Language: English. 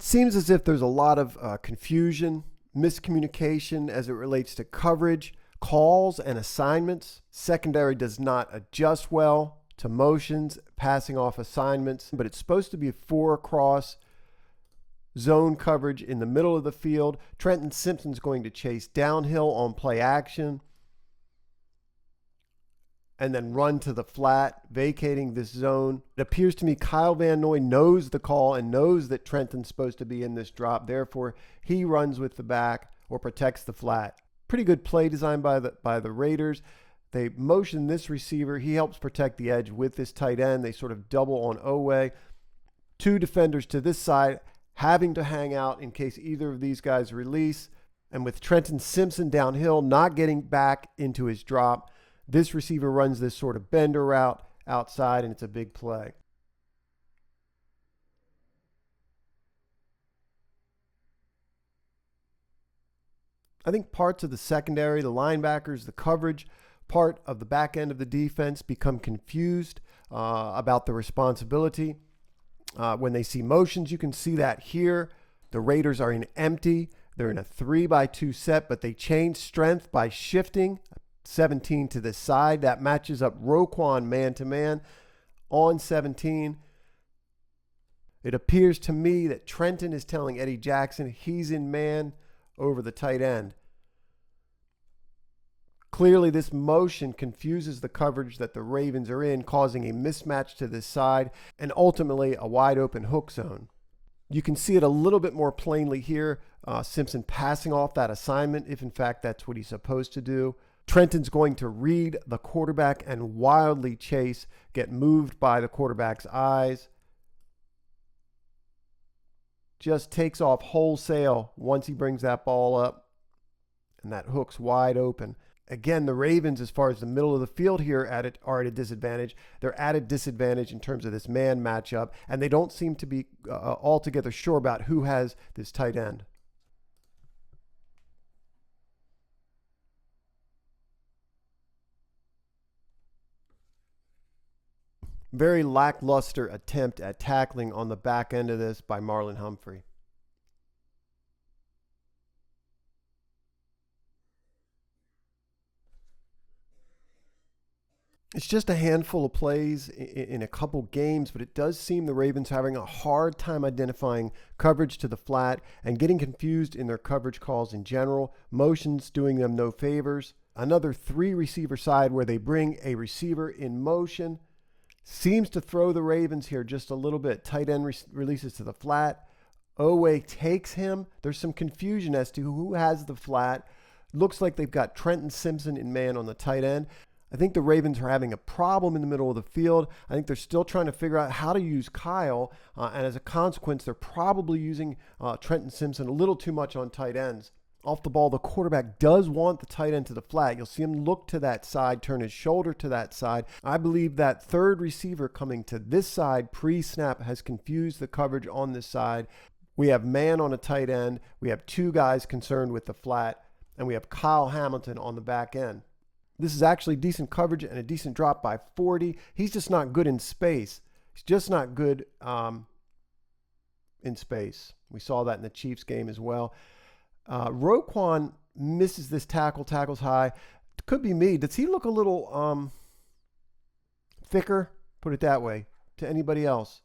Seems as if there's a lot of confusion, miscommunication as it relates to coverage, calls, and assignments. Secondary does not adjust well to motions, passing off assignments, but it's supposed to be a 4-cross zone coverage in the middle of the field. Trenton Simpson's going to chase downhill on play action and then run to the flat, vacating this zone. It appears to me Kyle Van Noy knows the call and knows that Trenton's supposed to be in this drop. Therefore, he runs with the back or protects the flat. Pretty good play design by the Raiders. They motion this receiver. He helps protect the edge with this tight end. They sort of double on Oweh. 2 defenders to this side having to hang out in case either of these guys release. And with Trenton Simpson downhill, not getting back into his drop, this receiver runs this sort of bender route outside, and it's a big play. I think parts of the secondary, the linebackers, the coverage, part of the back end of the defense become confused about the responsibility. When they see motions, you can see that here. The Raiders are in empty. They're in a 3-by-2 set, but they change strength by shifting 17 to this side. That matches up Roquan man-to-man on 17. It appears to me that Trenton is telling Eddie Jackson he's in man over the tight end. Clearly, this motion confuses the coverage that the Ravens are in, causing a mismatch to this side and ultimately a wide open hook zone. You can see it a little bit more plainly here. Simpson passing off that assignment, if in fact that's what he's supposed to do. Trenton's going to read the quarterback and wildly chase, get moved by the quarterback's eyes. Just takes off wholesale once he brings that ball up, and that hook's wide open. Again, the Ravens, as far as the middle of the field here are at a disadvantage. They're at a disadvantage in terms of this man matchup, and they don't seem to be altogether sure about who has this tight end. Very lackluster attempt at tackling on the back end of this by Marlon Humphrey. It's just a handful of plays in a couple games, but it does seem the Ravens having a hard time identifying coverage to the flat and getting confused in their coverage calls in general. Motions doing them no favors. Another 3-receiver side where they bring a receiver in motion. Seems to throw the Ravens here just a little bit. Tight end releases to the flat. Oweh takes him. There's some confusion as to who has the flat. Looks like they've got Trenton Simpson in man on the tight end. I think the Ravens are having a problem in the middle of the field. I think they're still trying to figure out how to use Kyle. And as a consequence, they're probably using Trenton Simpson a little too much on tight ends. Off the ball, the quarterback does want the tight end to the flat. You'll see him look to that side, turn his shoulder to that side. I believe that third receiver coming to this side pre-snap has confused the coverage on this side. We have man on a tight end. We have 2 guys concerned with the flat, and we have Kyle Hamilton on the back end. This is actually decent coverage and a decent drop by 40. He's just not good in space. He's just not good in space. We saw that in the Chiefs game as well. Roquan misses this tackles high. Could be me. Does he look a little thicker, put it that way, to anybody else?